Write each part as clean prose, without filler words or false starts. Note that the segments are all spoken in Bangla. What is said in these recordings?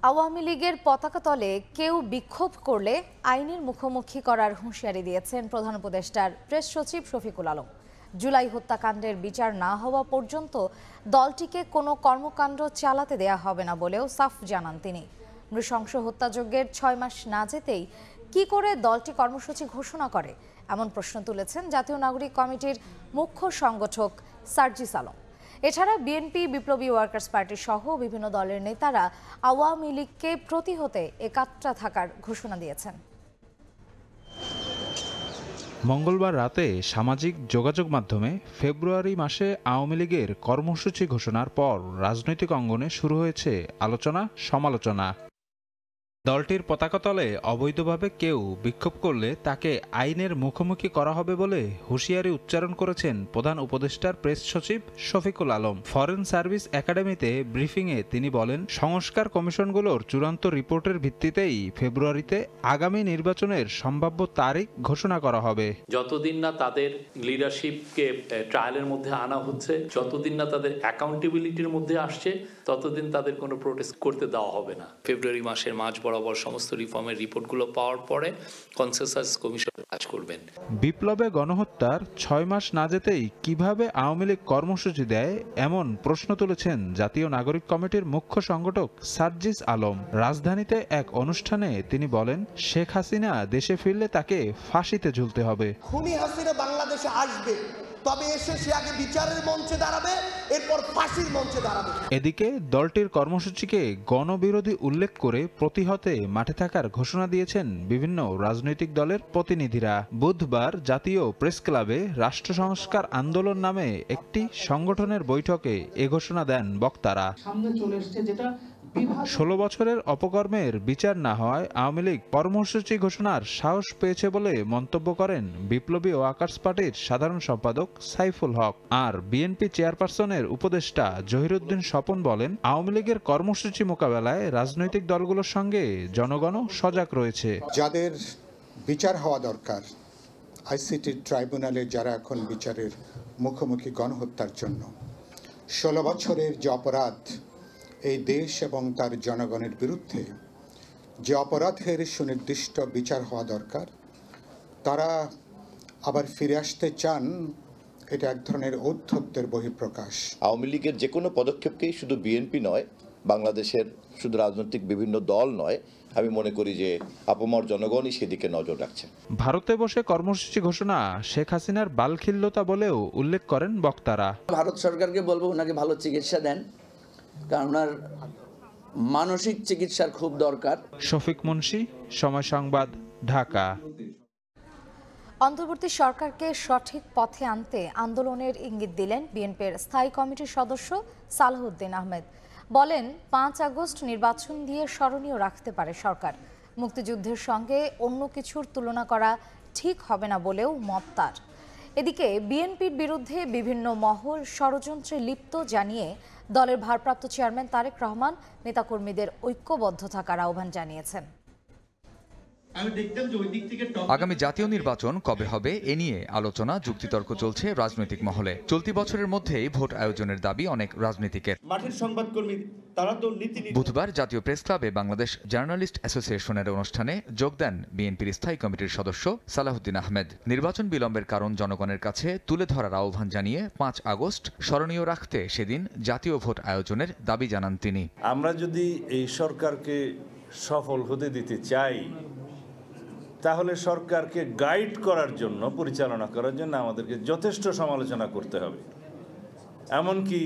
আওয়ামী লীগের পতাকা তলে কেউ বিক্ষোভ করলে আইনের মুখোমুখি করার হুঁশিয়ারি দিয়েছেন প্রধান উপদেষ্টার প্রেস সচিব শফিকুল আলম। জুলাই হত্যাকাণ্ডের বিচার না হওয়া পর্যন্ত দলটিকে কোনো কর্মকাণ্ড চালাতে দেয়া হবে না বলেও সাফ জানান তিনি। নৃশংস হত্যাযজ্ঞের 6 মাস না যেতেই কি করে দলটি কর্মসূচি ঘোষণা করে, এমন প্রশ্ন তুলেছেন জাতীয় নাগরিক কমিটির মুখ্য সংগঠক সার্জিস আলম। এছাড়া বিএনপি, বিপ্লবী ওয়ার্কার্স পার্টি সহ বিভিন্ন দলের নেতারা আওয়ামী লীগকে প্রতিহতে একাত্রা থাকার ঘোষণা দিয়েছেন। মঙ্গলবার রাতে সামাজিক যোগাযোগ মাধ্যমে ফেব্রুয়ারি মাসে আওয়ামী লীগের কর্মসূচি ঘোষণার পর রাজনৈতিক অঙ্গনে শুরু হয়েছে আলোচনা সমালোচনা। দলটির পতাকা তলে অবৈধভাবে কেউ বিক্ষোভ করলে তাকে আইনের মুখোমুখি করা হবে বলে হুঁশিয়ারি উচ্চারণ করেছেন প্রধান উপদেষ্টার প্রেস সচিব শফিকুল আলম। ফরেন সার্ভিস একাডেমিতে ব্রিফিংয়ে তিনি বলেন, সংস্কার কমিশনগুলোর চূড়ান্ত রিপোর্টের ভিত্তিতেই ফেব্রুয়ারিতে আগামী নির্বাচনের সম্ভাব্য তারিখ ঘোষণা করা হবে। যতদিন না তাদের লিডারশিপকে ট্রায়ালের মধ্যে আনা হচ্ছে, যতদিন না তাদের অ্যাকাউন্টেবিলিটির মধ্যে আসছে, ততদিন তাদের কোনো প্রোটেস্ট করতে দেওয়া হবে না। ফেব্রুয়ারি মাসের মাঝ বরাবর সমস্ত রিফর্মের রিপোর্টগুলো পাওয়ার পরে কনসেনসাস কমিশন কাজ করবেন। বিপ্লবে গণহত্যার 6 মাস না যেতেই কিভাবে আওয়ামী লীগ কর্মসূচি দেয়, এমন প্রশ্ন তুলেছেন জাতীয় নাগরিক কমিটির মুখ্য সংগঠক সার্জিস আলম। রাজধানীতে এক অনুষ্ঠানে তিনি বলেন, শেখ হাসিনা দেশে ফিরলে তাকে ফাঁসিতে ঝুলতে হবে। খুনি হাসিনা বাংলাদেশে আসবে, তবে এসে সে আগে বিচারের মঞ্চে দাঁড়াবে, এরপর ফাঁসির মঞ্চে দাঁড়াবে। এদিকে দলটির কর্মসূচিকে গণবিরোধী উল্লেখ করে প্রতিহতে মাঠে থাকার ঘোষণা দিয়েছেন বিভিন্ন রাজনৈতিক দলের প্রতিনিধিরা। বুধবার জাতীয় প্রেস ক্লাবে রাষ্ট্র সংস্কার আন্দোলন নামে একটি সংগঠনের বৈঠকে এ ঘোষণা দেন বক্তারা। 16 বছরের অপকর্মের বিচার না হওয়ায় আওয়ামী লীগ কর্মসূচি ঘোষণার সাহস পেয়েছে বলে মন্তব্য করেন বিপ্লবী ওয়ার্কার্স পার্টির সাধারণ সম্পাদক সাইফুল হক। আর বিএনপি চেয়ারপারসনের উপদেষ্টা জহিরুদ্দিন স্বপন বলেন, আওয়ামী লীগের কর্মসূচি মোকাবেলায় রাজনৈতিক দলগুলোর সঙ্গে জনগণও সজাগ রয়েছে। যাদের বিচার হওয়া দরকার, আইসিটি ট্রাইব্যুনালে যারা এখন বিচারের মুখোমুখি গণহত্যার জন্য 16 বছরের যে অপরাধ এই দেশ এবং তার জনগণের বিরুদ্ধে, যে অপরাধের সুনির্দিষ্ট বিচার হওয়া দরকার, তারা আবার ফিরে আসতে চান, এটা এক ধরনের ঔদ্ধত্যের বহিঃপ্রকাশ। আওয়ামী লীগের যে কোনো পদক্ষেপকেই শুধু বিএনপি নয়, বাংলাদেশের শুধু রাজনৈতিক বিভিন্ন দল নয়, আমি মনে করি যে আপামর জনগণই সেদিকে নজর রাখছেন। ভারতে বসে কর্মসূচি ঘোষণা শেখ হাসিনার বালখিল্যতা বলেও উল্লেখ করেন বক্তারা। ভারত সরকারকে বলবো ওনাকে ভালো চিকিৎসা দেন, কারণ ওনার মানসিক চিকিৎসার খুব দরকার। শফিক মুন্সি, সময় সংবাদ, ঢাকা। অন্তর্বর্তী সরকারকে সঠিক পথে আনতে আন্দোলনের ইঙ্গিত দিলেন বিএনপির স্থায়ী কমিটির সদস্য সালাহউদ্দিন আহমেদ। বলেন, 5 আগস্ট নির্বাচন দিয়ে স্মরণীয় রাখতে পারে সরকার। মুক্তিযুদ্ধের সঙ্গে অন্য কিছুর তুলনা করা ঠিক হবে না বলেও মত তার। এদিকে বিএনপির বিরুদ্ধে বিভিন্ন মহল ষড়যন্ত্রে লিপ্ত জানিয়ে দলের ভারপ্রাপ্ত চেয়ারম্যান তারেক রহমান নেতাকর্মীদের ঐক্যবদ্ধ থাকার আহ্বান জানিয়েছেন। আগামী জাতীয় নির্বাচন কবে হবে এ নিয়ে আলোচনা যুক্তিতর্ক চলছে রাজনৈতিক মহলে। চলতি বছরের মধ্যেই ভোট আয়োজনের দাবি অনেক রাজনীতিকের। বুধবার জাতীয় প্রেস ক্লাবে বাংলাদেশ জার্নালিস্ট অ্যাসোসিয়েশনের অনুষ্ঠানে যোগ দেন বিএনপির স্থায়ী কমিটির সদস্য সালাহউদ্দিন আহমেদ। নির্বাচন বিলম্বের কারণ জনগণের কাছে তুলে ধরার আহ্বান জানিয়ে 5 আগস্ট স্মরণীয় রাখতে সেদিন জাতীয় ভোট আয়োজনের দাবি জানান তিনি। আমরা যদি এই সরকারকে সফল হতে দিতে চাই, তাহলে সরকারকে গাইড করার জন্য, পরিচালনা করার জন্য আমাদেরকে যথেষ্ট সমালোচনা করতে হবে। এমনকি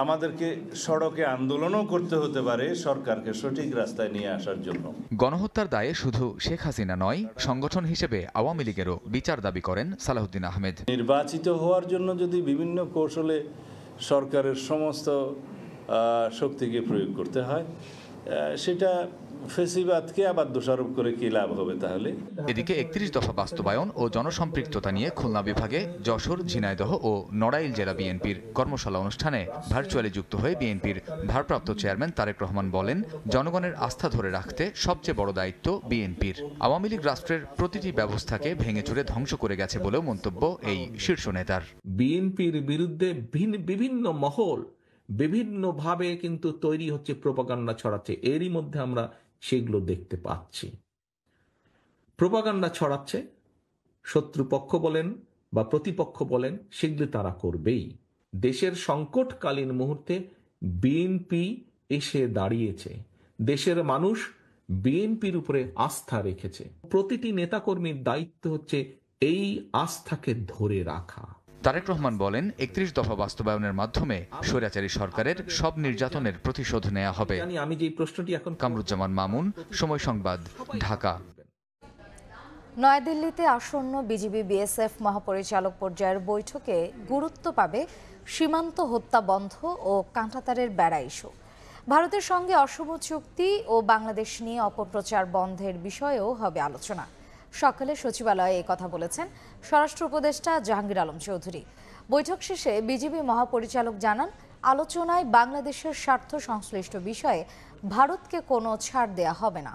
আমাদেরকে সড়কে আন্দোলনও করতে হতে পারে সরকারকে সঠিক রাস্তায় নিয়ে আসার জন্য। গণহত্যার দায়ে শুধু শেখ হাসিনা নয়, সংগঠন হিসেবে আওয়ামী লীগেরও বিচার দাবি করেন সালাহউদ্দিন আহমেদ। নির্বাচিত হওয়ার জন্য যদি বিভিন্ন কৌশলে সরকারের সমস্ত শক্তিকে প্রয়োগ করতে হয়, সেটা ফেসিবাদকে আবার দোষারোপ করে কি লাভ হবে তাহলে? এদিকে 31 দফা বাস্তবায়ন ও জনসম্পৃক্ততা নিয়ে খুলনা বিভাগে যশোর, ঝিনাইদহ ও নড়াইল জেলা বিএনপির কর্মশালা অনুষ্ঠানে ভার্চুয়ালি যুক্ত হয়ে বিএনপির ভারপ্রাপ্ত চেয়ারম্যান তারেক রহমান বলেন, জনগণের আস্থা ধরে রাখতে সবচেয়ে বড় দায়িত্ব বিএনপির। আওয়ামী লীগ রাষ্ট্রের প্রতিটি ব্যবস্থাকে ভেঙে চুরে ধ্বংস করে গেছে বলেও মন্তব্য এই শীর্ষ নেতার। বিএনপির বিরুদ্ধে বিভিন্ন মহল বিভিন্নভাবে কিন্তু তৈরি হচ্ছে, প্রোপাগান্ডা ছড়াচ্ছে, এরই মধ্যে আমরা সেগুলো দেখতে পাচ্ছি। প্রোপাগান্ডা ছড়াচ্ছে, শত্রুপক্ষ বলেন বা প্রতিপক্ষ বলেন, সেগুলো তারা করবেই। দেশের সংকটকালীন মুহূর্তে বিএনপি এসে দাঁড়িয়েছে, দেশের মানুষ বিএনপির উপরে আস্থা রেখেছে। প্রতিটি নেতাকর্মীর দায়িত্ব হচ্ছে এই আস্থাকে ধরে রাখা। তারেক রহমান বলেন, ৩১ দফা বাস্তবায়নের মাধ্যমে স্বৈরাচারী সরকারের সব নির্যাতনের প্রতিশোধ নেওয়া হবে। আমি যে প্রশ্নটি এখন কামরুজ্জামান মামুন, সময় সংবাদ, ঢাকা। নয়াদিল্লিতে আসন্ন বিজিবি বিএসএফ মহাপরিচালক পর্যায়ের বৈঠকে গুরুত্ব পাবে সীমান্ত হত্যা বন্ধ ও কাঁটাতারের বেড়া ইস্যু। ভারতের সঙ্গে অসম চুক্তি ও বাংলাদেশ নিয়ে অপপ্রচার বন্ধের বিষয়েও হবে আলোচনা। সকালে সচিবালয়ে কথা বলেছেন স্বরাষ্ট্র উপদেষ্টা জাহাঙ্গীর আলম চৌধুরী। বৈঠক শেষে বিজিবি মহাপরিচালক জানান, আলোচনায় বাংলাদেশের স্বার্থ সংশ্লিষ্ট বিষয়ে ভারতকে কোনো ছাড় দেয়া হবে না।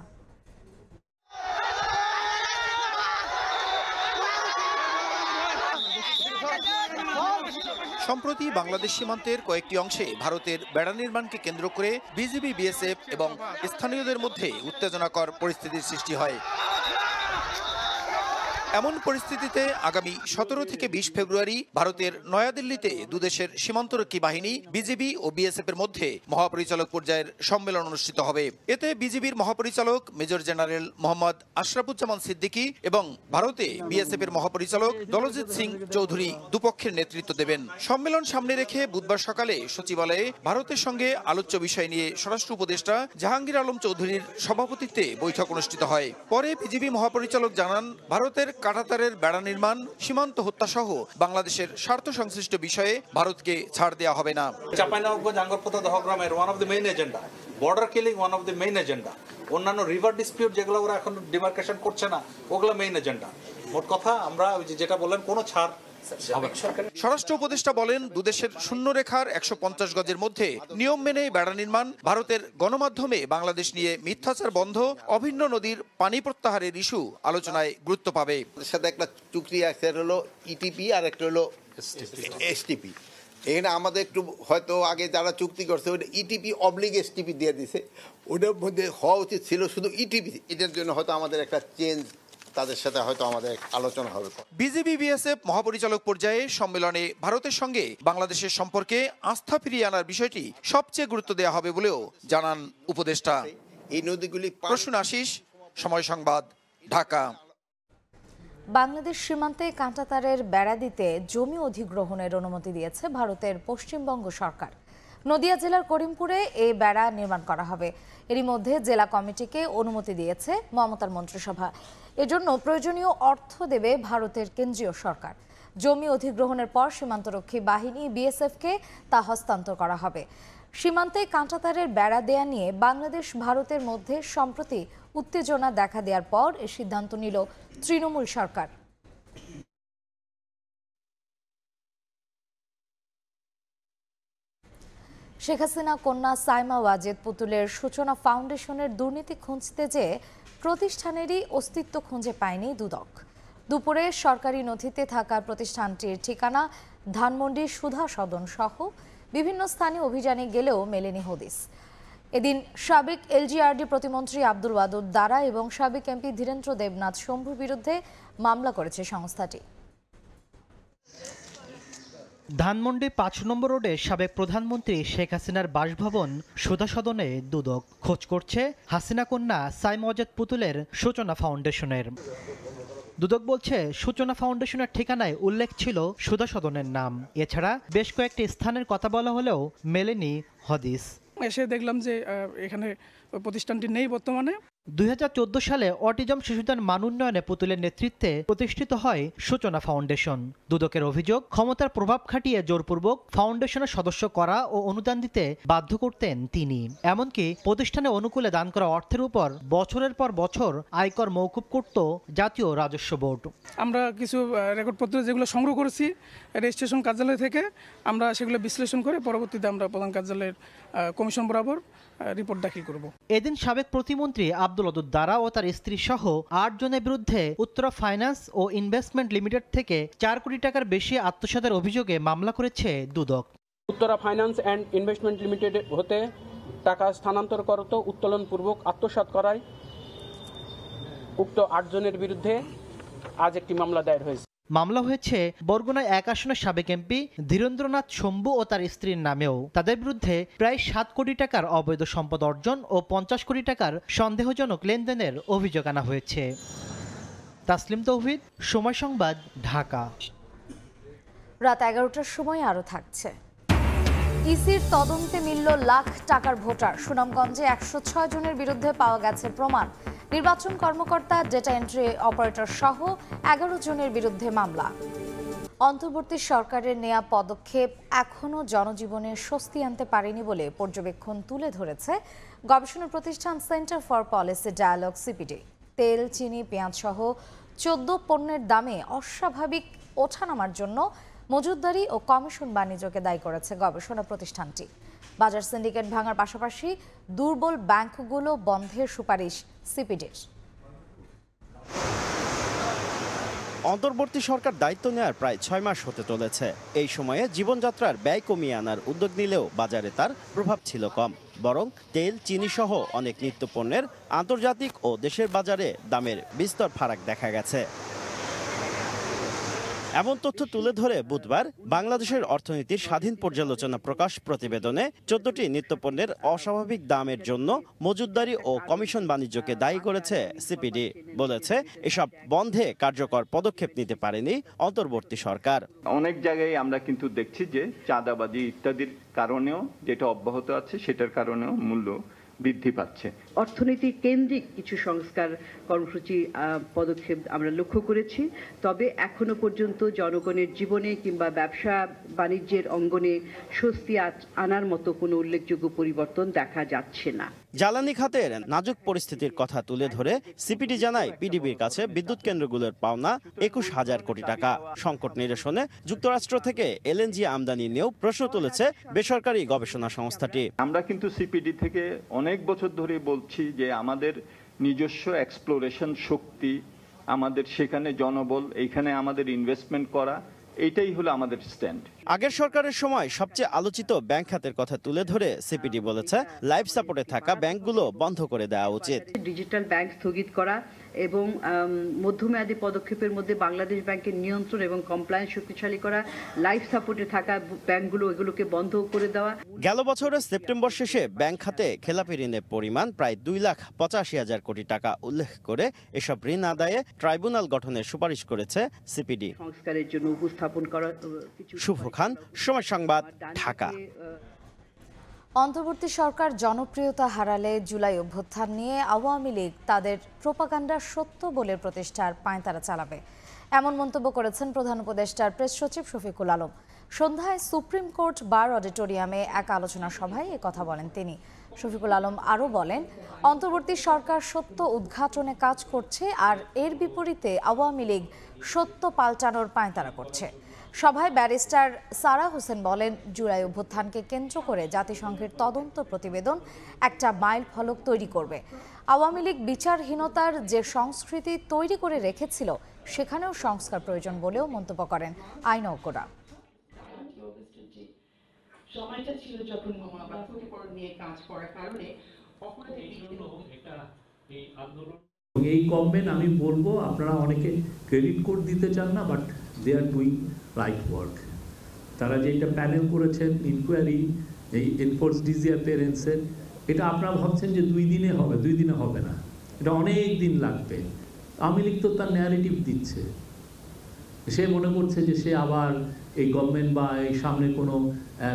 সম্প্রতি বাংলাদেশ সীমান্তের কয়েকটি অংশে ভারতের বেড়া নির্মাণকে কেন্দ্র করে বিজিবি বিএসএফ এবং স্থানীয়দের মধ্যে উত্তেজনাকর পরিস্থিতির সৃষ্টি হয়। এমন পরিস্থিতিতে আগামী ১৭ থেকে ২০ ফেব্রুয়ারি ভারতের নয়াদিল্লিতে দুদেশের সীমান্তরক্ষী বাহিনী বিজিবি ও বিএসএফ এর মধ্যে মহাপরিচালক পর্যায়ের সম্মেলন অনুষ্ঠিত হবে। এতে বিজিবির মহাপরিচালক মেজর জেনারেল মোহাম্মদ আশরাফুজ্জামান সিদ্দিকী এবং ভারতে বিএসএফ এর মহাপরিচালক দলজিৎ সিং চৌধুরী দুপক্ষের নেতৃত্ব দেবেন। সম্মেলন সামনে রেখে বুধবার সকালে সচিবালয়ে ভারতের সঙ্গে আলোচ্য বিষয় নিয়ে স্বরাষ্ট্র উপদেষ্টা জাহাঙ্গীর আলম চৌধুরীর সভাপতিত্বে বৈঠক অনুষ্ঠিত হয়। পরে বিজিবি মহাপরিচালক জানান, ভারতের কাঁটাতারের বেড়া নির্মাণ, সীমান্ত হত্যা সহ বাংলাদেশের স্বার্থ সংশ্লিষ্ট বিষয়ে ভারতকে ছাড় দেওয়া হবে না। চাঁপাইনবাবগঞ্জ আঙ্গরপোতা দহগ্রামের one of the main agenda, border killing one of the main agenda, অন্যান্য রিভার ডিসপিউট যেগুলো ওরা এখন ডিমার্কেশন করছে না, ওগুলো মেইন এজেন্ডা। মোট কথা আমরা যেটা বললেন, কোনো ছাড়। স্বরাষ্ট্র উপদেষ্টা বলেন, দুদেশের শূন্যরেখার ১৫০ গজের মধ্যে নিয়ম মেনে বেড়া নির্মাণ, ভারতের গণমাধ্যমে বাংলাদেশ নিয়ে মিথ্যাচার বন্ধ, অভিন্ন নদীর পানি প্রত্যাহারের ইস্যু আলোচনায় গুরুত্ব পাবে। সাথে একটা চুক্তি আছে, হলো ইটিপি আর একটা হলো এসটিপি। এখানে আমাদের একটু হয়তো আগে যারা চুক্তি করছে ওইটা ইটিপি অবলিগ এসটিপি দিয়ে দিছে, ওটার মধ্যে হওয়া উচিত ছিল শুধু ইটিপি। এটার জন্য হয়তো আমাদের একটা চেঞ্জ, তাদের সাথে হয়তো আমাদের আলোচনা হবে। বিজিবি বিএসএফ মহাপরিচালক পর্যায়ে সম্মেলনে ভারতের সঙ্গে বাংলাদেশের সম্পর্কে আস্থা ফিরিয়ে আনার বিষয়টি সবচেয়ে গুরুত্ব দেওয়া হবে বলেও জানান উপদেষ্টা। এই নদীগুলি প্রসূন আশিস, সময় সংবাদ, ঢাকা। বাংলাদেশ সীমান্তে কাঁটাতারের বেড়া দিতে জমি অধিগ্রহণের অনুমতি দিয়েছে ভারতের পশ্চিমবঙ্গ সরকার। নদিয়া জেলার করিমপুরে এই বেড়া নির্মাণ করা হবে। এরই মধ্যে জেলা কমিটিকে অনুমতি দিয়েছে মমতার মন্ত্রিসভা। এজন্য প্রয়োজনীয় অর্থ দেবে ভারতের কেন্দ্রীয় সরকার। জমি অধিগ্রহণের পর সীমান্তরক্ষী বাহিনী বিএসএফকে তা হস্তান্তর করা হবে। সীমান্তে কাঁটাতারের বেড়া দেয়া নিয়ে বাংলাদেশ ভারতের মধ্যে সম্প্রতি উত্তেজনা দেখা দেওয়ার পর এ সিদ্ধান্ত নিল তৃণমূল সরকার। শেখ হাসিনা কন্যা সাইমা ওয়াজেদ পুতুলের সূচনা ফাউন্ডেশনের দুর্নীতি খুঁজতে যেয়ে প্রতিষ্ঠানেরই অস্তিত্ব খুঁজে পায়নি দুদক। দুপুরে সরকারি নথিতে থাকা প্রতিষ্ঠানটির ঠিকানা ধানমন্ডির সুধা সদন সহ বিভিন্ন স্থানে অভিযানে গেলেও মেলেনি হদিস। এদিন সাবেক এলজিআরডি প্রতিমন্ত্রী আব্দুল ওয়াদুদ দারা এবং সাবেক এমপি ধীরেন্দ্র দেবনাথ শম্ভুর বিরুদ্ধে মামলা করেছে সংস্থাটি। ধানমন্ডি ৫ নম্বর রোডে সাবেক প্রধানমন্ত্রী শেখ হাসিনার বাসভবন সুধা সদনে দুদক খোঁজ করছে হাসিনা কন্যা সাইমা ওয়াজেদ পুতুলের সূচনা ফাউন্ডেশনের। দুদক বলছে, সূচনা ফাউন্ডেশনের ঠিকানায় উল্লেখ ছিল সুধা সদনের নাম। এছাড়া বেশ কয়েকটি স্থানের কথা বলা হলেও মেলেনি হদিস। এসে দেখলাম যে এখানে প্রতিষ্ঠানটি নেই বর্তমানে। ২০১৪ সালে অটিজম শিশুদের মান উন্নয়নে পুতুলের নেতৃত্বে প্রতিষ্ঠিত হয় সূচনা ফাউন্ডেশন। দুদকের অভিযোগ, ক্ষমতার প্রভাব খাটিয়ে জোরপূর্বক ফাউন্ডেশনের সদস্য করা ও অনুদান দিতে বাধ্য করতেন তিনি। এমনকি প্রতিষ্ঠানে অনুকূলে দান করা অর্থের উপর বছরের পর বছর আয়কর মওকুফ করত জাতীয় রাজস্ব বোর্ড। আমরা কিছু রেকর্ডপত্র যেগুলো সংগ্রহ করেছি রেজিস্ট্রেশন কার্যালয় থেকে, আমরা সেগুলো বিশ্লেষণ করে পরবর্তীতে আমরা প্রধান কার্যালয়ের কমিশন বরাবর রিপোর্ট দাখিল করব। এদিন সাবেক প্রতিমন্ত্রী আব্দুল ওয়াদুদ দারা ও তার স্ত্রী সহ ৮ জনের বিরুদ্ধে উত্তরা ফাইন্যান্স ও ইনভেস্টমেন্ট লিমিটেড থেকে ৪ কোটি টাকার বেশি আত্মসাতের অভিযোগে মামলা করেছে দুদক। Uttara finance and investment limited হতে টাকা স্থানান্তর করত উত্তোলনপূর্বক আত্মসাৎ করায় উক্ত ৮ জনের বিরুদ্ধে আজ একটি মামলা দায়ের হয়েছে। মামলা হয়েছে বরগুনা ১ আসনের সাবেক এমপি ধীরেন্দ্রনাথ শম্ভু ও তার স্ত্রীর নামেও। তাদের বিরুদ্ধে প্রায় ৭ কোটি টাকার অবৈধ সম্পদ অর্জন ও ৫০ কোটি টাকার সন্দেহজনক লেনদেনের অভিযোগ আনা হয়েছে। তাসলিম তৌহিদ, সময় সংবাদ, ঢাকা। রাত ১১টার সময় আরও থাকছে। ইসির তদন্তে মিলল লাখ টাকার ভোটার। সুনামগঞ্জে ১০৬ জনের বিরুদ্ধে পাওয়া গেছে প্রমাণ। নির্বাচন কর্মকর্তা, ডেটা এন্ট্রি অপারেটর সহ ১১ জনের বিরুদ্ধে মামলা। অন্তর্বর্তী সরকারের নেয়া পদক্ষেপ এখনও জনজীবনে স্বস্তি আনতে পারেনি বলে পর্যবেক্ষণ তুলে ধরেছে গবেষণা প্রতিষ্ঠান centre for policy dialogue CPD. তেল, চিনি, পেঁয়াজ সহ ১৪ পণ্যের দামে অস্বাভাবিক ওঠানামার জন্য মজুতদারি ও কমিশন বাণিজ্যকে দায়ী করেছে গবেষণা প্রতিষ্ঠানটি। বাজার সিন্ডিকেট ভাঙার পাশাপাশি দুর্বল ব্যাংকগুলো বন্ধের সুপারিশ সিপিডির। অন্তর্বর্তী সরকার দায়িত্ব নেওয়ার প্রায় ৬ মাস হতে চলেছে। এই সময়ে জীবনযাত্রার ব্যয় কমিয়ে আনার উদ্যোগ নিলেও বাজারে তার প্রভাব ছিল কম। বরং তেল, চিনি সহ অনেক নিত্যপণ্যের আন্তর্জাতিক ও দেশের বাজারে দামের বিস্তর ফারাক দেখা গেছে। এমন তথ্য তুলে ধরে বুধবার বাংলাদেশের অর্থনীতির স্বাধীন পর্যালোচনা প্রকাশ প্রতিবেদনে ১৪টি নিত্যপণ্যের অস্বাভাবিক দামের জন্য মজুতদারি ও কমিশন বাণিজ্যকে দায়ী করেছে সিপিডি। বলেছে এসব বন্ধে কার্যকর পদক্ষেপ নিতে পারেনি অন্তর্বর্তী সরকার। অনেক জায়গায় আমরা কিন্তু দেখছি যে চাঁদাবাজি ইত্যাদির কারণেও যেটা অব্যাহত আছে সেটার কারণেও মূল্য বৃদ্ধি পাচ্ছে। অর্থনীতি কেন্দ্রিক কিছু সংস্কার কর্মসূচি পদক্ষেপ আমরা লক্ষ্য করেছি, তবে এখনো পর্যন্ত জনগণের জীবনে কিংবা ব্যবসা বাণিজ্যের অঙ্গনে স্বস্তি আনার মতো কোনো উল্লেখযোগ্য পরিবর্তন দেখা যাচ্ছে না। জ্বালানি খাতের নাজুক পরিস্থিতির কথা তুলে ধরে সিপিডি জানায় পিডিবির কাছে বিদ্যুৎ কেন্দ্রগুলোর পাওনা ২১,০০০ কোটি টাকা। সংকট নিরসনে যুক্তরাষ্ট্র থেকে এলএনজি আমদানি নিয়েও প্রশ্ন তুলেছে বেসরকারি গবেষণা সংস্থাটি। আমরা কিন্তু সিপিডি থেকে অনেক বছর ধরে বলছি যে আমাদের নিজস্ব এক্সপ্লোরেশন শক্তি, আমাদের সেখানে জনবল, এইখানে আমাদের ইনভেস্টমেন্ট করা, এইটাই হলো আমাদের স্ট্যান্ড। আগের সরকারের সময় সবচেয়ে আলোচিত ব্যাংক খাতের কথা তুলে ধরে সিপিডি বলেছে লাইফ সাপোর্টে থাকা ব্যাংকগুলো বন্ধ করে দেওয়া উচিত। ডিজিটাল ব্যাংক স্থগিত করা এবং মধ্যমেয়াদী পদক্ষেপের মধ্যে বাংলাদেশ ব্যাংকের নিয়ন্ত্রণ এবং কমপ্লায়েন্স শক্তিশালী করা, লাইফ সাপোর্টে থাকা ব্যাংকগুলো এগুলোকে বন্ধ করে দেওয়া। গেল বছরের সেপ্টেম্বর শেষে ব্যাংক খাতে খেলাপি ঋণের পরিমাণ প্রায় ২,৮৫,০০০ কোটি টাকা উল্লেখ করে এসব ঋণ আদায়ে ট্রাইব্যুনাল গঠনের সুপারিশ করেছে সিপিডি। সংস্কারের জন্য উপস্থাপন করা। শুভ খান, সময় সংবাদ, ঢাকা। অন্তর্বর্তী সরকার জনপ্রিয়তা হারালে জুলাই অভ্যুত্থান নিয়ে আওয়ামী লীগ তাদের প্রোপাগান্ডা সত্য বলে প্রতিষ্ঠার পাঁয়তারা চালাবে, এমন মন্তব্য করেছেন প্রধান উপদেষ্টার প্রেস সচিব শফিকুল আলম। সন্ধ্যায় সুপ্রিম কোর্ট বার অডিটোরিয়ামে এক আলোচনা সভায় কথা বলেন তিনি। শফিকুল আলম আরও বলেন, অন্তর্বর্তী সরকার সত্য উদ্ঘাটনে কাজ করছে, আর এর বিপরীতে আওয়ামী লীগ সত্য পাল্টানোর পাঁয়তারা করছে। সভায় ব্যারিস্টার সারা হোসেন বলেন, জুলাই অভ্যুত্থানকে কেন্দ্র করে জাতিসংঘের তদন্ত প্রতিবেদন একটা মাইল ফলক তৈরি করবে। আওয়ামী লীগ বিচারহীনতার যে সংস্কৃতি তৈরি করে রেখেছিল সেখানেও সংস্কার প্রয়োজন বলেও মন্তব্য করেন আইনজ্ঞরা। সময়টা ছিল যখন নিয়ে কাজ করার কারণে এই গভর্নমেন্ট, আমি বলবো আপনারা অনেকে ক্রেডিট কোড দিতে চান না, but they are doing right work. তারা যে একটা প্যানেল করেছেন ইনকোয়ারি, এই এনফোর্স ডিসঅ্যাপিয়ারেন্সের, এটা আপনারা ভাবছেন যে 2 দিনে হবে, 2 দিনে হবে না, এটা অনেক দিন লাগবে। আওয়ামী লীগ তো তার ন্যারেটিভ দিচ্ছে, সে মনে করছে যে সে আবার এই গভর্নমেন্ট বা এই সামনে কোনো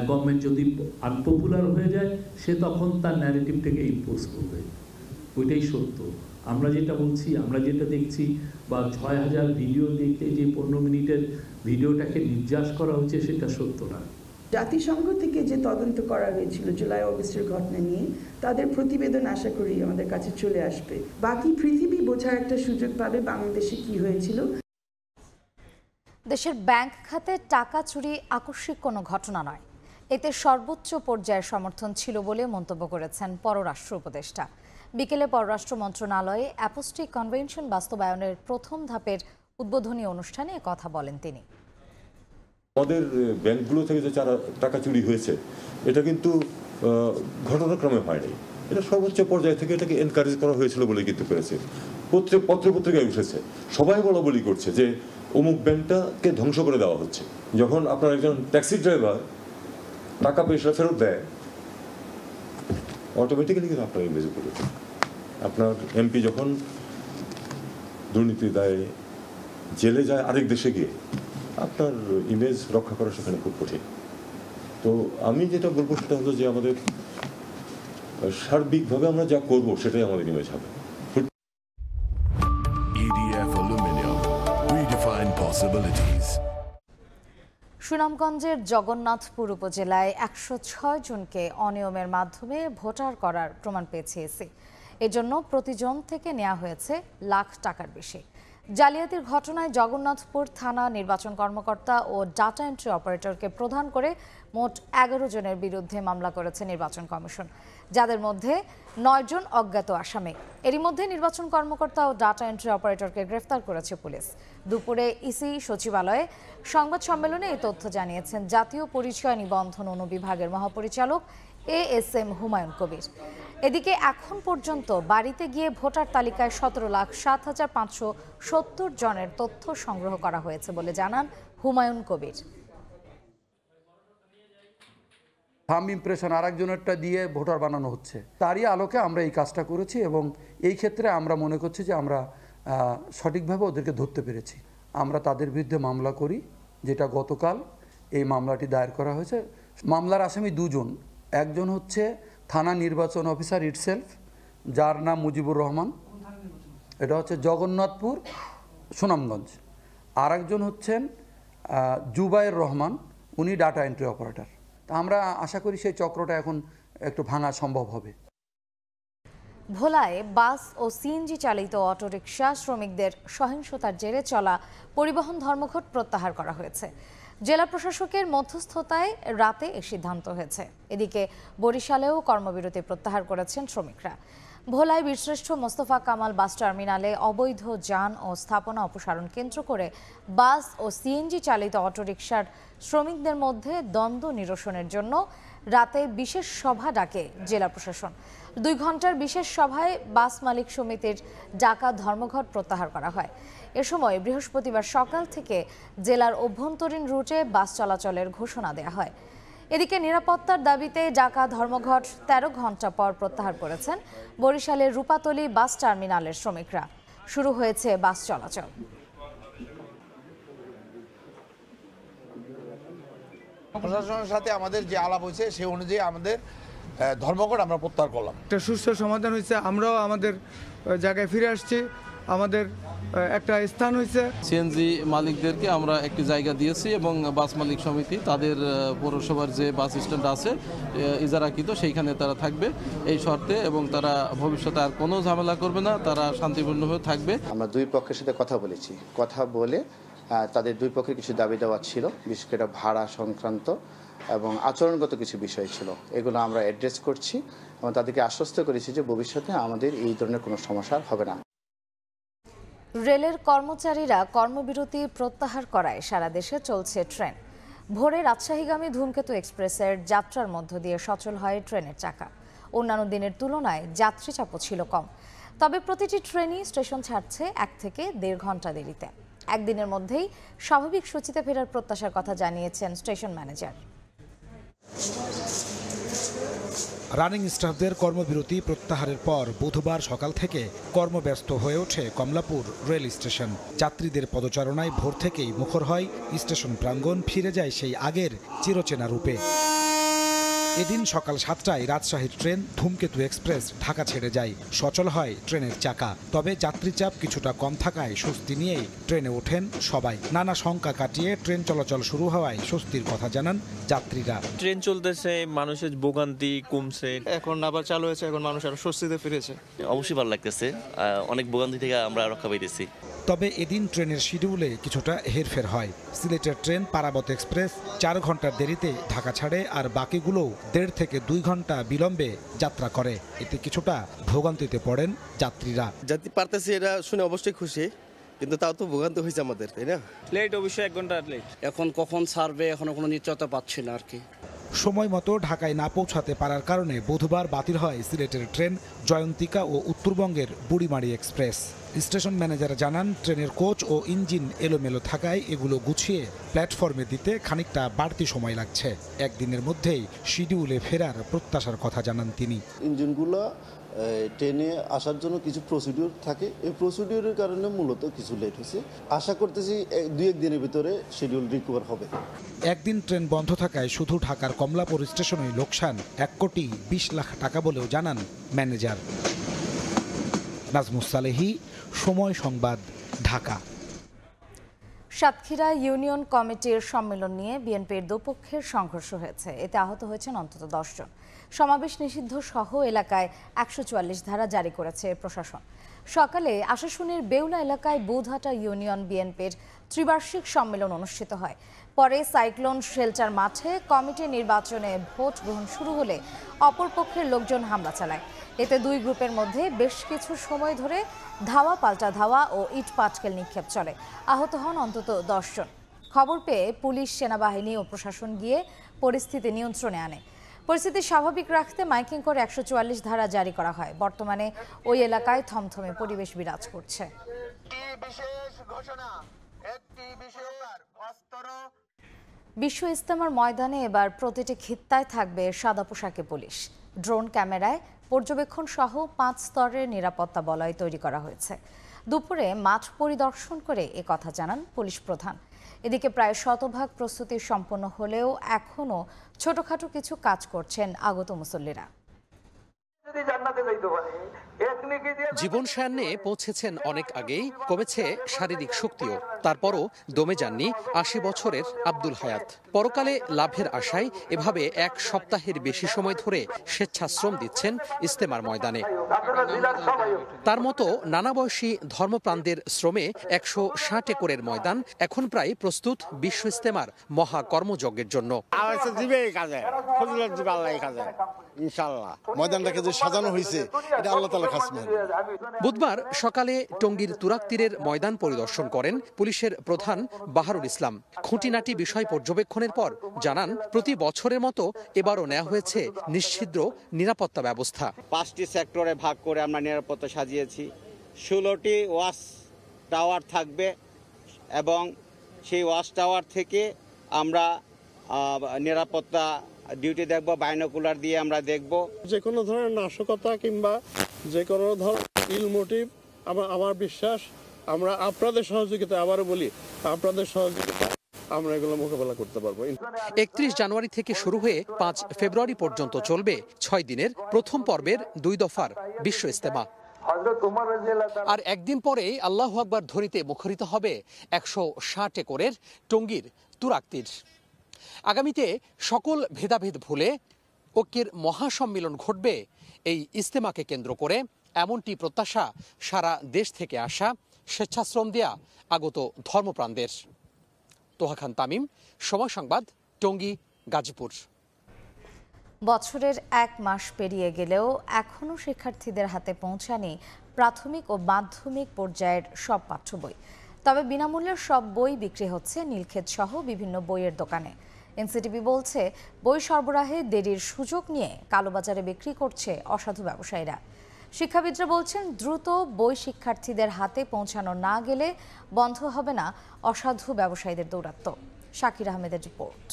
গভর্নমেন্ট যদি আনপপুলার হয়ে যায় সে তখন তার ন্যারেটিভটাকে ইম্পোজ করবে। ওইটাই সত্য। আমরা যেটা বলছি, আমরা যেটা দেখছি, বা ৬,০০০ ভিডিও দেখতে যে 15 মিনিটের ভিডিওটাকে নির্যাস করা হচ্ছে সেটা সত্য না। জাতিসংঘ থেকে যে তদন্ত করা হয়েছিল জুলাই অগস্টের ঘটনা নিয়ে, তাদের প্রতিবেদন আশা করি আমাদের কাছে চলে আসবে। বাকি পৃথিবী বোঝার একটা সুযোগ পাবে বাংলাদেশে কি হয়েছিল। দেশের ব্যাংক খাতে টাকা চুরি আকস্মিক কোনো ঘটনা নয়, এতে সর্বোচ্চ পর্যায়ের সমর্থন ছিল বলে মন্তব্য করেছেন পররাষ্ট্র উপদেষ্টা। বিকেলে পররাষ্ট্র মন্ত্রণালয়ে অ্যাপোস্টিক কনভেনশন বাস্তবায়নের প্রথম ধাপের উদ্বোধনী অনুষ্ঠানে কথা বলেন তিনি। আমাদের ব্যাংকগুলো থেকে যে টাকা চুরি হয়েছে এটা কিন্তু ঘটনাক্রমে হয়নি, এটা সর্বোচ্চ পর্যায় থেকে এটাকে এনকারেজ করা হয়েছিল বলে কিন্তু পেরেছে। পত্রিকায় উঠেছে, সবাই বলি করছে যে অমুক ব্যাংকটাকে ধ্বংস করে দেওয়া হচ্ছে। যখন আপনার একজন ট্যাক্সি ড্রাইভার টাকা পয়সা ফেরত দেয়, অটোমেটিক্যালি কিন্তু আপনার ইমেজ উপরে। আপনার এমপি যখন দুর্নীতি দায়ে জেলে যায় আরেক দেশে গিয়ে, আপনার ইমেজ রক্ষা করা সেখানে খুব কঠিন। তো আমি যেটা বলবো সেটা হলো যে আমাদের সার্বিকভাবে আমরা যা করবো সেটাই আমাদের ইমেজ হবে। EDF Aluminium, redefine possibilities. সুনামগঞ্জের জগন্নাথপুর উপজেলায় 106 জনকে অনিয়মের মাধ্যমে ভোটার করার প্রমাণ পেয়েছে ইসি। এজন্য প্রতিজন থেকে নেওয়া হয়েছে লাখ টাকার বেশি। জালিয়াতির ঘটনায় জগন্নাথপুর থানা নির্বাচন কর্মকর্তা ও ডাটা এন্ট্রি অপারেটরকে প্রধান করে মোট 11 জনের বিরুদ্ধে মামলা করেছে নির্বাচন কমিশন, যাদের মধ্যে 9 জন অজ্ঞাত আসামি। এরই মধ্যে নির্বাচন কর্মকর্তা ও ডাটা এন্ট্রি অপারেটরকে গ্রেফতার করেছে পুলিশ। দুপুরে ইসি সচিবালয়ে সংবাদ সম্মেলনে এই তথ্য জানিয়েছেন জাতীয় পরিচয় নিবন্ধন অনুবিভাগের মহাপরিচালক ASM হুমায়ুন কবির। এদিকে এখন পর্যন্ত বাড়িতে গিয়ে ভোটার তালিকায় 17,07,570 জনের তথ্য সংগ্রহ করা হয়েছে বলে জানান হুমায়ুন কবির। থাম্ব ইমপ্রেশন আরেকজনেরটা দিয়ে ভোটার বানানো হচ্ছে, তারই আলোকে আমরা এই কাজটা করেছি এবং এই ক্ষেত্রে আমরা মনে করছি যে আমরা সঠিকভাবে ওদেরকে ধরতে পেরেছি। আমরা তাদের বিরুদ্ধে মামলা করি, যেটা গতকাল এই মামলাটি দায়ের করা হয়েছে। মামলার আসামি 2 জন, একজন হচ্ছে থানা নির্বাচন অফিসার ইটসেলফ, যার নাম মুজিবুর রহমান, এটা হচ্ছে জগন্নাথপুর সুনামগঞ্জ। আর একজন হচ্ছেন জুবাইর রহমান, উনি ডাটা এন্ট্রি অপারেটর। তা আমরা আশা করি সেই চক্রটা এখন একটু ভাঙা সম্ভব হবে। ভোলায় বাস ও সিএনজি চালিত অটোরিকশা শ্রমিকদের সহিংসতার জেরে চলা পরিবহন ধর্মঘট প্রত্যাহার করা হয়েছে। জেলা প্রশাসকের মধ্যস্থতায় রাতে এই সিদ্ধান্ত হয়েছে। এদিকে বরিশালেও কর্মবিরতি প্রত্যাহার করেছেন শ্রমিকরা। ভোলায় বীরশ্রেষ্ঠ মোস্তফা কামাল বাস টার্মিনালে অবৈধ যান ও স্থাপনা অপসারণ কেন্দ্র করে বাস ও সিএনজি চালিত অটোরিকশার শ্রমিকদের মধ্যে দ্বন্দ্ব নিরসনের জন্য রাতে বিশেষ সভা ডাকে জেলা প্রশাসন। 2 ঘন্টার বিশেষ সভায় বাস মালিক সমিতির ডাকা ধর্মঘট প্রত্যাহার করা হয়। এ সময় বৃহস্পতিবার সকাল থেকে জেলার অভ্যন্তরীণ রুটে বাস চলাচলের ঘোষণা দেওয়া হয়। এদিকে নিরাপত্তার দাবিতে ডাকা ধর্মঘট 13 ঘন্টা পর প্রত্যাহার করেছেন বরিশালের রূপাতলী বাস টার্মিনালের শ্রমিকরা। শুরু হয়েছে বাস চলাচল। প্রশাসনের সাথে আমাদের যে আলাপ হয়েছে সে অনুযায়ী আমাদের ধর্মঘট আমরা প্রত্যাহার করলাম। একটা সুস্থ সমাধান হয়েছে, আমরাও আমাদের জায়গায় ফিরে আসছি, আমাদের একটা স্থান হয়েছে। সিএনজি মালিকদেরকে আমরা একটি জায়গা দিয়েছি এবং বাস মালিক সমিতি তাদের পৌরসভার যে বাস স্ট্যান্ড আছে ইজারাকৃত সেইখানে তারা থাকবে এই শর্তে, এবং তারা ভবিষ্যতে আর কোনো ঝামেলা করবে না, তারা শান্তিপূর্ণভাবে থাকবে। আমরা 2 পক্ষের সাথে কথা বলেছি, কথা বলে তাদের 2 পক্ষের কিছু দাবি দেওয়া ছিল, বিশেষ করে ভাড়া সংক্রান্ত এবং আচরণগত কিছু বিষয় ছিল, এগুলো আমরা অ্যাড্রেস করছি এবং তাদেরকে আশ্বস্ত করেছি যে ভবিষ্যতে আমাদের এই ধরনের কোনো সমস্যা হবে না। রেলের কর্মচারীরা কর্মবিরতি প্রত্যাহার করায় সারা দেশে চলছে ট্রেন। ভোরে রাজশাহীগামী ধূমকেতু এক্সপ্রেসের যাত্রার মধ্য দিয়ে সচল হয় ট্রেনের চাকা। অন্যান্য দিনের তুলনায় যাত্রী চাপও ছিল কম, তবে প্রতিটি ট্রেনই স্টেশন ছাড়ছে 1 থেকে 1.5 ঘন্টা দেরিতে। একদিনের মধ্যেই স্বাভাবিক সূচিতে ফেরার প্রত্যাশার কথা জানিয়েছেন স্টেশন ম্যানেজার। রানিং স্টাফদের কর্মবিরতি প্রত্যাহারের পর বুধবার সকাল থেকে কর্মব্যস্ত হয়ে ওঠে কমলাপুর রেল স্টেশন। যাত্রীদের পদচারণায় ভোর থেকেই মুখর হয় স্টেশন প্রাঙ্গণ, ফিরে যায় সেই আগের চিরচেনা রূপে। এদিন সকাল 7টায় রাজশাহীর ট্রেন ধূমকেতু এক্সপ্রেস ঢাকা ছেড়ে যায়, সচল হয় ট্রেনের চাকা। তবে যাত্রীচাপ কিছুটা কম থাকায় স্বস্তি নিয়েই ট্রেনে ওঠেন সবাই। নানা শঙ্কা কাটিয়ে ট্রেন চলাচল শুরু হওয়ায় স্বস্তির কথা জানান যাত্রীরা। ট্রেন চলতেছে, মানুষের ভোগান্তি কমছে, এখন আবার চালু হয়েছে, এখন মানুষ আরো স্বস্তিতে ফিরেছে। অবশ্যই ভালো লাগতেছে, অনেক ভোগান্তি থেকে আমরা রক্ষা পাইতেছি। তবে এদিন ট্রেনের শিডিউলে কিছুটা হেরফের হয়। সিলেটের ট্রেন পারাবত এক্সপ্রেস 4 ঘন্টার দেরিতে ঢাকা ছাড়ে, আর বাকিগুলো 1.5 থেকে 2 ঘন্টা বিলম্বে যাত্রা করে। এতে কিছুটা ভোগান্তিতে পড়েন যাত্রীরা। যাত্রী পারতেছি, এটা শুনে অবশ্যই খুশি, কিন্তু তাও তো ভোগান্তি হয়েছে আমাদের, তাই না? লেট, অবশ্যই 1 ঘন্টা লেট। এখন কখন ছাড়বে এখনো কোনো নিশ্চয়তা পাচ্ছি না আর কি। সময় মতো ঢাকায় না পৌঁছাতে পারার কারণে বুধবার বাতিল হয় সিলেটের ট্রেন জয়ন্তিকা ও উত্তরবঙ্গের বুড়িমারি এক্সপ্রেস। স্টেশন ম্যানেজার জানান, ট্রেনের কোচ ও ইঞ্জিন এলোমেলো থাকায় এগুলো গুছিয়ে প্ল্যাটফর্মে দিতে খানিকটা বাড়তি সময় লাগছে। একদিনের মধ্যেই শিডিউলে ফেরার প্রত্যাশার কথা জানান তিনি। ইঞ্জিনগুলো ট্রেনে আসার জন্য কিছু প্রসিডিউর থাকে, এই প্রসিডিউরের কারণে মূলত কিছু লেট হয়েছে। আশা করতেছি 2-1 দিনের ভিতরে শিডিউল রিকভার হবে। একদিন ট্রেন বন্ধ থাকায় শুধু ঢাকার কমলাপুর স্টেশনে লোকসান 1 কোটি 20 লাখ টাকা বলেও জানান ম্যানেজার। নাজমুস সালেহী, সময় সংবাদ, ঢাকা। সাতক্ষীরা ইউনিয়ন কমিটির সম্মেলন নিয়ে বিএনপির দুপক্ষের সংঘর্ষ হয়েছে। এতে আহত হয়েছেন অন্তত 10 জন। সমাবেশ নিষিদ্ধ সহ এলাকায় 144 ধারা জারি করেছে প্রশাসন। সকালে আশাশুনের বেউলা এলাকায় বুধহাটা ইউনিয়ন বিএনপির ত্রিবার্ষিক সম্মেলন অনুষ্ঠিত হয়। পরে সাইক্লোন শেল্টার মাঠে কমিটি নির্বাচনে ভোট গ্রহণ শুরু হলে অপরপক্ষের লোকজন হামলা চালায়। এতে 2 গ্রুপের মধ্যে বেশ কিছু সময় ধরে ধাওয়া পাল্টা ধাওয়া ও ইট পাটকেল নিক্ষেপ চলে। আহত হন অন্তত 10 জন। খবর পেয়ে পুলিশ, সেনাবাহিনী ও প্রশাসন গিয়ে পরিস্থিতি নিয়ন্ত্রণে আনে। পরিস্থিতি স্বাভাবিক রাখতে মাইকিং করে 144 ধারা জারি করা হয়। বর্তমানে ওই এলাকায় থমথমে পরিবেশ বিরাজ করছে। বিশ্ব ইজতেমার ময়দানে এবার প্রতিটি খিত্তায় থাকবে সাদা পোশাকে পুলিশ। ড্রোন ক্যামেরায় পর্যবেক্ষণ সহ 5 স্তরের নিরাপত্তা বলয় তৈরি করা হয়েছে। দুপুরে মাঠ পরিদর্শন করে কথা জানান পুলিশ প্রধান। এদিকে প্রায় 100% প্রস্তুতি সম্পন্ন হলেও এখনও ছোটখাটো কিছু কাজ করছেন আগত মুসল্লিরা। জীবন সায়ান্নে পৌঁছেছেন অনেক আগেই, কমেছে শারীরিক শক্তিও। তারপরও দমে যাননি 80 বছরের আব্দুল হায়াত। পরকালে লাভের আশায় এভাবে 1 সপ্তাহের বেশি সময় ধরে স্বেচ্ছাশ্রম দিচ্ছেন ইজতেমার ময়দানে। তার মতো নানা বয়সী ধর্মপ্রাণদের শ্রমে 160 একরের ময়দান এখন প্রায় প্রস্তুত বিশ্ব ইজতেমার মহা কর্মযজ্ঞের জন্য। ময়দানটাকে যে সাজানো হয়েছে এটা আল্লাহ তাআলার খাস মেহরবানি। বুধবার সকালে টঙ্গীর তুরাগ তীরের ময়দান পরিদর্শন করেন পুলিশের প্রধান বাহারুল ইসলাম। খুঁটিনাটি বিষয় পর্যবেক্ষণের পর জানান, প্রতি বছরের মতো এবারও নেওয়া হয়েছে নিশ্ছিদ্র নিরাপত্তা ব্যবস্থা। 5টি সেক্টরে ভাগ করে আমরা নিরাপত্তা সাজিয়েছি। 16টি ওয়াচ টাওয়ার থাকবে এবং সেই ওয়াচ টাওয়ার থেকে আমরা নিরাপত্তা ডিউটি দেখব, বাইনোকুলার দিয়ে আমরা দেখব। যে কোনো ধরনের নাশকতা কিংবা যে কোনো ধরনের ইল মোটিভ, আমার বিশ্বাস আমরা আপনাদের সহযোগিতা, আবারও বলি আপনাদের সহযোগিতা আমরা এগুলো মোকাবেলা করতে পারবো। 31 জানুয়ারি থেকে শুরু হয়ে 5 ফেব্রুয়ারি পর্যন্ত চলবে 6 দিনের প্রথম পর্বের 2 দফার বিশ্ব ইজতেমা। আর একদিন পরেই আল্লাহু আকবার ধ্বনিতে মুখরিত হবে 160 একরের টঙ্গীর তুরাগ তীর। আগামীতে সকল ভেদাভেদ ভুলে ঐক্যের মহাসম্মেলন ঘটবে এই ইজতেমাকে কেন্দ্র করে, এমনটি প্রত্যাশা সারা দেশ থেকে আসা স্বেচ্ছাশ্রম দেয়া আগত ধর্মপ্রাণদের। তোহা খান তামিম, সময় সংবাদ, টঙ্গী, গাজীপুর। বছরের 1 মাস পেরিয়ে গেলেও এখনও শিক্ষার্থীদের হাতে পৌঁছায়নি প্রাথমিক ও মাধ্যমিক পর্যায়ের সব পাঠ্য বই। তবে বিনামূল্যের সব বই বিক্রি হচ্ছে নীলক্ষেত সহ বিভিন্ন বইয়ের দোকানে। এনসিটিভি বলছে, বই সরবরাহে দেরির সুযোগ নিয়ে কালোবাজারে বিক্রি করছে অসাধু ব্যবসায়ীরা। শিক্ষাবিদরা বলছেন, দ্রুত বই শিক্ষার্থীদের হাতে পৌঁছানো না গেলে বন্ধ হবে না অসাধু ব্যবসায়ীদের দৌরাত্ম্য। শাকির আহমেদের রিপোর্ট।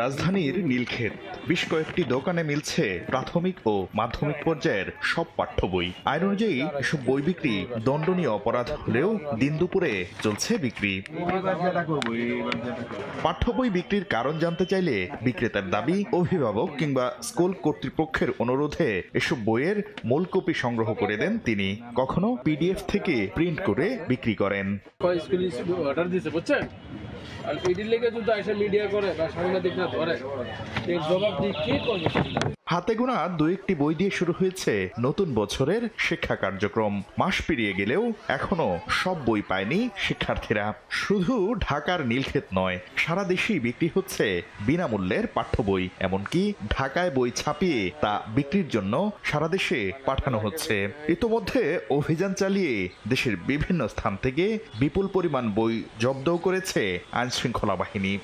রাজধানীর নীলক্ষেত বেশ কয়েকটি দোকানে মিলছে প্রাথমিক ও মাধ্যমিক পর্যায়ের সব পাঠ্য বই। আইন অনুযায়ী এসব বই বিক্রি দণ্ডনীয় অপরাধ হলেও দিন দুপুরে চলছে বিক্রি। পাঠ্য বই বিক্রির কারণ জানতে চাইলে বিক্রেতার দাবি, অভিভাবক কিংবা স্কুল কর্তৃপক্ষের অনুরোধে এসব বইয়ের মূল কপি সংগ্রহ করে দেন তিনি। কখনো পিডিএফ থেকে প্রিন্ট করে বিক্রি করেন। আর এটির লেগে যদি এসে মিডিয়া করে বা সাংবাদিকরা ধরে এর জবাব দিয়ে কে করবে? হাতে গোনা দু একটি বই দিয়ে শুরু হয়েছে নতুন বছরের শিক্ষা কার্যক্রম। মাস পেরিয়ে গেলেও এখনো সব বই পায়নি শিক্ষার্থীরা। শুধু ঢাকার নীলক্ষেত নয়, সারা দেশেই বিক্রি হচ্ছে বিনামূল্যের পাঠ্য বই। এমনকি ঢাকায় বই ছাপিয়ে তা বিক্রির জন্য সারা দেশে পাঠানো হচ্ছে। ইতোমধ্যে অভিযান চালিয়ে দেশের বিভিন্ন স্থান থেকে বিপুল পরিমাণ বই জব্দও করেছে আইনশৃঙ্খলা বাহিনী।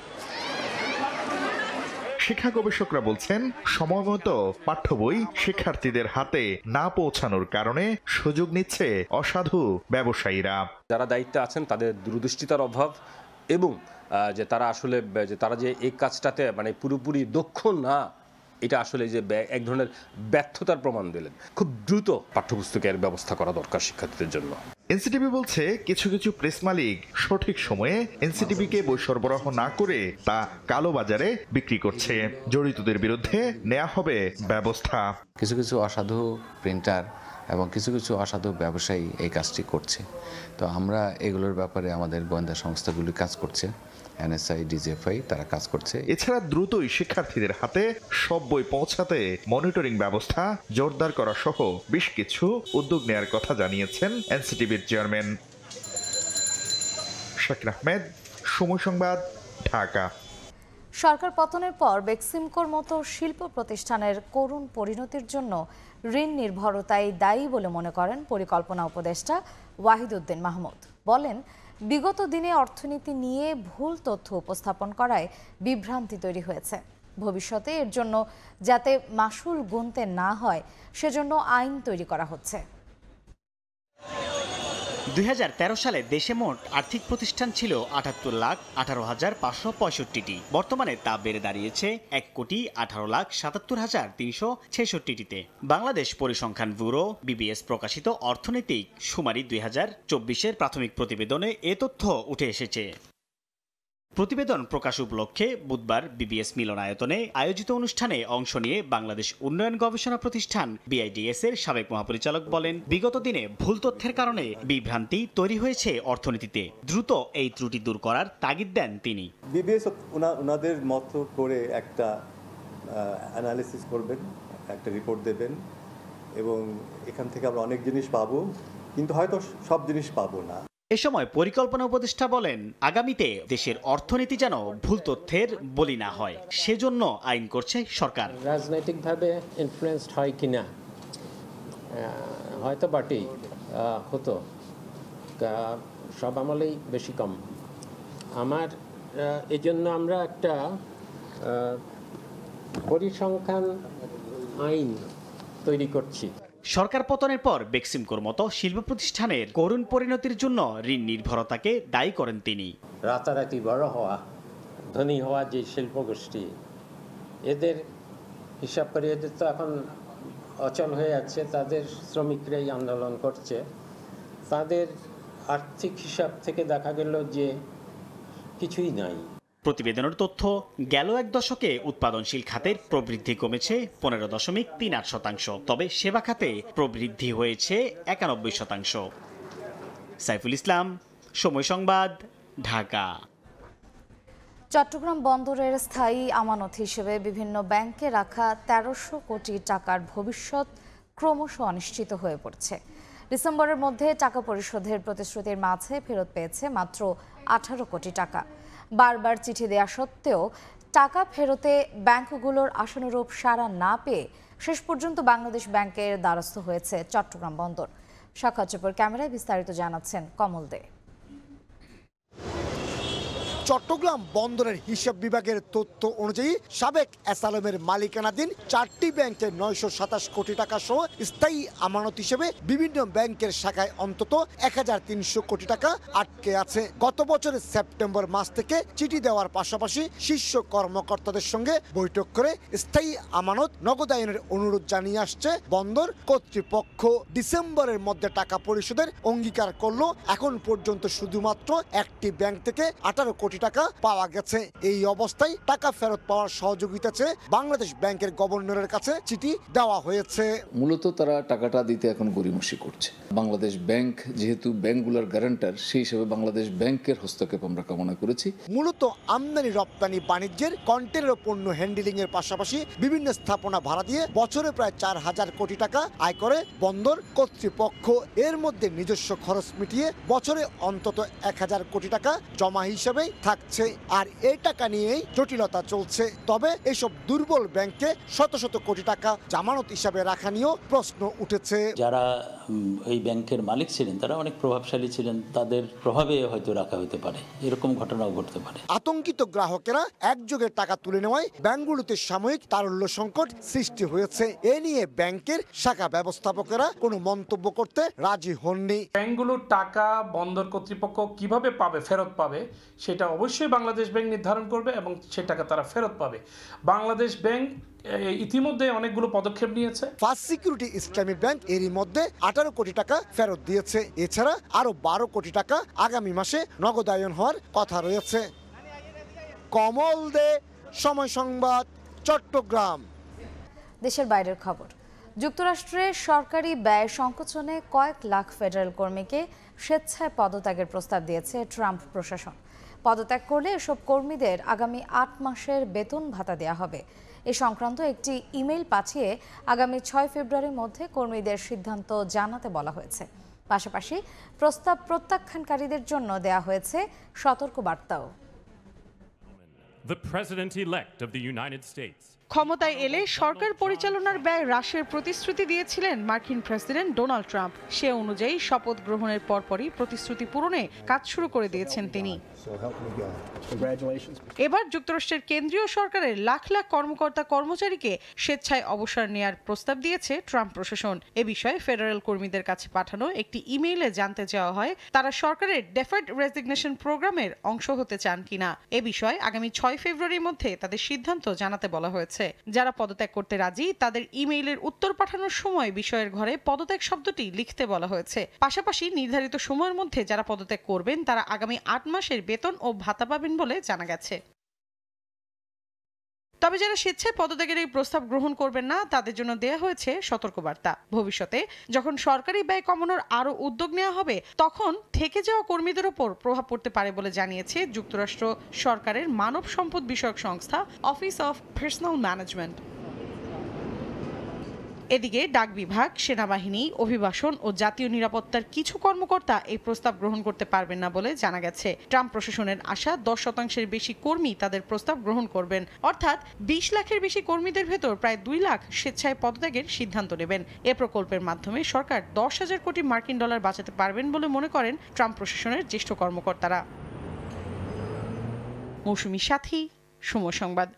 শিক্ষা গবেষকরা বলছেন, সময়মতো পাঠ্য বই শিক্ষার্থীদের হাতে না পৌঁছানোর কারণে সুযোগ নিচ্ছে অসাধু ব্যবসায়ীরা। যারা দায়িত্বে আছেন তাদের দূরদৃষ্টিতার অভাব এবং যে তারা আসলে যে এই কাজটাতে মানে পুরোপুরি দক্ষ না, এটা আসলে যে এক ধরনের ব্যর্থতার প্রমাণ দিলেন। খুব দ্রুত পাঠ্যপুস্তকের ব্যবস্থা করা দরকার শিক্ষার্থীদের জন্য। এনসিটিভি বলছে, কিছু কিছু প্রেস মালিক সঠিক সময়ে এনসিটিভিকে বই সরবরাহ না করে তা কালোবাজারে বিক্রি করছে। জড়িতদের বিরুদ্ধে নেওয়া হবে ব্যবস্থা। কিছু কিছু অসাধু প্রিন্টার এবং কিছু কিছু অসাধু ব্যবসায়ী এই কাজটি করছে। তো আমরা এগুলোর ব্যাপারে আমাদের গোয়েন্দা সংস্থাগুলি কাজ করছে, এনএসআই, ডিজিএফআই তারা কাজ করছে। এছাড়া দ্রুতই শিক্ষার্থীদের হাতে সব বই পৌঁছাতে মনিটরিং ব্যবস্থা জোরদার করা সহ বেশ কিছু উদ্যোগ নেয়ার কথা জানিয়েছেন এনসিটিভির চেয়ারম্যান। শাকির আহমেদ, সময় সংবাদ, ঢাকা। সরকার পতনের পর বেক্সিমকোর মতো শিল্প প্রতিষ্ঠানের করুণ পরিণতির জন্য ঋণ নির্ভরতাই দায়ী বলে মনে করেন পরিকল্পনা উপদেষ্টা ওয়াহিদুদ্দিন মাহমুদ। বলেন, বিগত দিনে অর্থনীতি নিয়ে ভুল তথ্য উপস্থাপন করায় বিভ্রান্তি তৈরি হয়েছে। ভবিষ্যতে এর জন্য যাতে মাসুল গুনতে না হয় সেজন্য আইন তৈরি করা হচ্ছে। 2013 সালে দেশে মোট আর্থিক প্রতিষ্ঠান ছিল ৭৮,১৮,৫৬৫টি। বর্তমানে তা বেড়ে দাঁড়িয়েছে ১,১৮,৭৭,৩৬৬টিতে। বাংলাদেশ পরিসংখ্যান ব্যুরো বিবিএস প্রকাশিত অর্থনৈতিক শুমারি 2024-এর প্রাথমিক প্রতিবেদনে এ তথ্য উঠে এসেছে। প্রতিবেদন প্রকাশ উপলক্ষে বুধবার বিবিএস মিলনায়তনে আয়োজিত অনুষ্ঠানে অংশ নিয়ে বাংলাদেশ উন্নয়ন গবেষণা প্রতিষ্ঠান BIDS এর সাবেক মহাপরিচালক বলেন, বিগত দিনে ভুল তথ্যের কারণে বিভ্রান্তি তৈরি হয়েছে অর্থনীতিতে। দ্রুত এই ত্রুটি দূর করার তাগিদ দেন তিনি। বিবিএস ওনাদের মতো করে একটা অ্যানালিসিস করবেন, একটা রিপোর্ট দেবেন এবং এখান থেকে আমরা অনেক জিনিস পাবো, কিন্তু হয়তো সব জিনিস পাবো না। এ সময় পরিকল্পনা উপদেষ্টা বলেন, আগামীতে দেশের অর্থনীতি যেন ভুল তথ্যের বলি না হয় সেজন্য আইন করছে সরকার। রাজনৈতিকভাবে ইনফ্লুয়েন্সড হয় কিনা, হয়তো বটেই হতো, সব আমলেই বেশি কম। এই জন্য আমরা একটা পরিসংখ্যান আইন তৈরি করছি। সরকার পতনের পর বেক্সিমকোর মতো শিল্প প্রতিষ্ঠানের করুণ পরিণতির জন্য ঋণ নির্ভরতাকে দায়ী করেন তিনি। রাতারাতি বড় হওয়া, ধনী হওয়া যে শিল্প গোষ্ঠী, এদের হিসাব করে এদের তো এখন অচল হয়ে আছে, তাদের শ্রমিকরাই আন্দোলন করছে। তাদের আর্থিক হিসাব থেকে দেখা গেল যে কিছুই নাই। প্রতিবেদনের তথ্য, গেল এক দশকে উৎপাদনশীল খাতের প্রবৃদ্ধি কমেছে 15.38%, তবে সেবা খাতে প্রবৃদ্ধি হয়েছে 91%। সাইফুল ইসলাম, সময় সংবাদ, ঢাকা। চট্টগ্রাম বন্দরের স্থায়ী আমানত হিসেবে বিভিন্ন ব্যাংকে রাখা 1300 কোটি টাকার ভবিষ্যৎ ক্রমশ অনিশ্চিত হয়ে পড়ছে। ডিসেম্বরের মধ্যে টাকা পরিশোধের প্রতিশ্রুতির মাঝে ফেরত পেয়েছে মাত্র 18 কোটি টাকা। বারবার চিঠি দেয়া সত্ত্বেও টাকা ফেরতে ব্যাংকগুলোর আশানুরূপ সাড়া না পেয়ে শেষ পর্যন্ত বাংলাদেশ ব্যাংকের দ্বারস্থ হয়েছে চট্টগ্রাম বন্দর। সাক্ষাৎ চোপড়ার ক্যামেরায় বিস্তারিত জানাচ্ছেন কমল দে। চট্টগ্রাম বন্দরের হিসাব বিভাগের তথ্য অনুযায়ী সাবেক অ্যাসালমের মালিকানাধীন 4টি ব্যাংকে 927 কোটি টাকা সহ স্থায়ী আমানত হিসেবে বিভিন্ন ব্যাংকের শাখায় অন্তত 1300 কোটি টাকা আটকে আছে। গত বছরের সেপ্টেম্বর মাস থেকে চিঠি দেওয়ার পাশাপাশি শীর্ষ কর্মকর্তাদের সঙ্গে বৈঠক করে স্থায়ী আমানত নগদায়নের অনুরোধ জানিয়ে আসছে বন্দর কর্তৃপক্ষ। ডিসেম্বরের মধ্যে টাকা পরিশোধের অঙ্গীকার করলো। এখন পর্যন্ত শুধুমাত্র একটি ব্যাংক থেকে 18 কোটি টাকা পাওয়া গেছে। এই অবস্থায় টাকা ফেরত পাওয়ার সহযোগিতা চেয়ে বাংলাদেশ ব্যাংকের গভর্নরের কাছে চিঠি দেওয়া হয়েছে। মূলত তারা টাকাটা দিতে এখন গড়িমসি করছে। বাংলাদেশ ব্যাংক যেহেতু ব্যাংকগুলোর গ্যারান্টার, সেই হিসেবে বাংলাদেশ ব্যাংকের হস্তক্ষেপ আমরা কামনা করেছি। মূলত আমদানি রপ্তানি বাণিজ্যের কন্টেনার পণ্য হ্যান্ডেলিং এর পাশাপাশি বিভিন্ন স্থাপনা ভাড়া দিয়ে বছরে প্রায় 4,000 কোটি টাকা আয় করে বন্দর কর্তৃপক্ষ। এর মধ্যে নিজস্ব খরচ মিটিয়ে বছরে অন্তত 1,000 কোটি টাকা জমা হিসেবেই থাকছে। আর এই টাকা নিয়েই জটিলতা চলছে। তবে এসব দুর্বল ব্যাংকে শত শত কোটি টাকা জামানত হিসাবে রাখা নিয়েও প্রশ্ন উঠেছে। যারা এই ব্যাংকের মালিক ছিলেন তারা অনেক প্রভাবশালী ছিলেন, তাদের প্রভাবে হয়তো রাখা হতে পারে, এরকম ঘটনাও ঘটতে পারে। আতঙ্কিত গ্রাহকেরা একযোগে টাকা তুলে নেওয়ায় ব্যাংকগুলোতে সাময়িক তারল্য সংকট সৃষ্টি হয়েছে। এ নিয়ে ব্যাংকের শাখা ব্যবস্থাপকেরা কোনো মন্তব্য করতে রাজি হননি। ব্যাংকগুলোর টাকা বন্দর কর্তৃপক্ষ কিভাবে পাবে, ফেরত পাবে, সেটা অবশ্যই বাংলাদেশ ব্যাংক নির্ধারণ করবে এবং সে টাকা তারা ফেরত পাবে। বাংলাদেশ ব্যাংক ইতিমধ্যে অনেকগুলো পদক্ষেপ নিয়েছে। ফার্স্ট সিকিউরিটি ইসলামী ব্যাংক এরই মধ্যে 18 কোটি টাকা ফেরত দিয়েছে। এছাড়া আরো 12 কোটি টাকা আগামী মাসে নগদায়ন হওয়ার কথা রয়েছে। কমল দে, সময় সংবাদ, চট্টগ্রাম। দেশের বাইরের খবর। যুক্তরাষ্ট্রে সরকারি ব্যয় সংকোচনে কয়েক লাখ ফেডারেল কর্মীকে স্বেচ্ছায় পদত্যাগের প্রস্তাব দিয়েছে ট্রাম্প প্রশাসন। পদত্যাগ করলে এসব কর্মীদের আগামী 8 মাসের বেতন ভাতা দেওয়া হবে। এ সংক্রান্ত একটি ইমেইল পাঠিয়ে আগামী 6 ফেব্রুয়ারির মধ্যে কর্মীদের সিদ্ধান্ত জানাতে বলা হয়েছে। পাশাপাশি প্রস্তাব প্রত্যাখ্যানকারীদের জন্য দেয়া হয়েছে সতর্কবার্তাও। The President-elect of the United States. ক্ষমতায় এলে সরকার পরিচালনার ব্যয় হ্রাসের প্রতিশ্রুতি দিয়েছিলেন মার্কিন প্রেসিডেন্ট ডোনাল্ড ট্রাম্প। সে অনুযায়ী শপথ গ্রহণের পরপরই প্রতিশ্রুতি পূরণে কাজ শুরু করে দিয়েছেন তিনি। এবার যুক্তরাষ্ট্রের কেন্দ্রীয় সরকারের লাখ লাখ কর্মকর্তা কর্মচারীকে স্বেচ্ছায় অবসর নেয়ার প্রস্তাব দিয়েছে ট্রাম্প প্রশাসন। এ বিষয়ে ফেডারেল কর্মীদের কাছে পাঠানো একটি ইমেইলে জানতে চাওয়া হয় তারা সরকারের ডেফার্ড রেজিগনেশন প্রোগ্রামের অংশ হতে চান কিনা। এ বিষয়ে আগামী 6 ফেব্রুয়ারির মধ্যে তাদের সিদ্ধান্ত জানাতে বলা হয়েছে। যারা পদত্যাগ করতে রাজি তাদের ইমেইলের উত্তর পাঠানোর সময় বিষয়ের ঘরে পদত্যাগ শব্দটি লিখতে বলা হয়েছে। পাশাপাশি নির্ধারিত সময়ের মধ্যে যারা পদত্যাগ করবেন তারা আগামী 8 মাসের বেতন ও ভাতা পাবেন বলে জানা গেছে। তবে যারা স্বেচ্ছায় পদত্যাগের এই প্রস্তাব গ্রহণ করবেন না তাদের জন্য দেয়া হয়েছে সতর্কবার্তা। ভবিষ্যতে যখন সরকারি ব্যয় কমানোর আরও উদ্যোগ নেওয়া হবে তখন থেকে যাওয়া কর্মীদের ওপর প্রভাব পড়তে পারে বলে জানিয়েছে যুক্তরাষ্ট্র সরকারের মানব সম্পদ বিষয়ক সংস্থা অফিস অফ পার্সোনাল ম্যানেজমেন্ট। এদিকে ডাক বিভাগ, সেনাবাহিনী, অভিবাসন ও জাতীয় নিরাপত্তার কিছু কর্মকর্তা এই প্রস্তাব গ্রহণ করতে পারবেন না বলে জানা গেছে। ট্রাম্প প্রশাসনের আশা 10% বেশি কর্মী তাদের প্রস্তাব গ্রহণ করবেন। অর্থাৎ 20 লাখের বেশি কর্মীদের ভেতর প্রায় 2 লাখ স্বেচ্ছায় পদত্যাগের সিদ্ধান্ত নেবেন। এ প্রকল্পের মাধ্যমে সরকার 10,000 কোটি মার্কিন ডলার বাঁচাতে পারবেন বলে মনে করেন ট্রাম্প প্রশাসনের জ্যেষ্ঠ কর্মকর্তারা। মৌসুমী সাথী, সময় সংবাদ।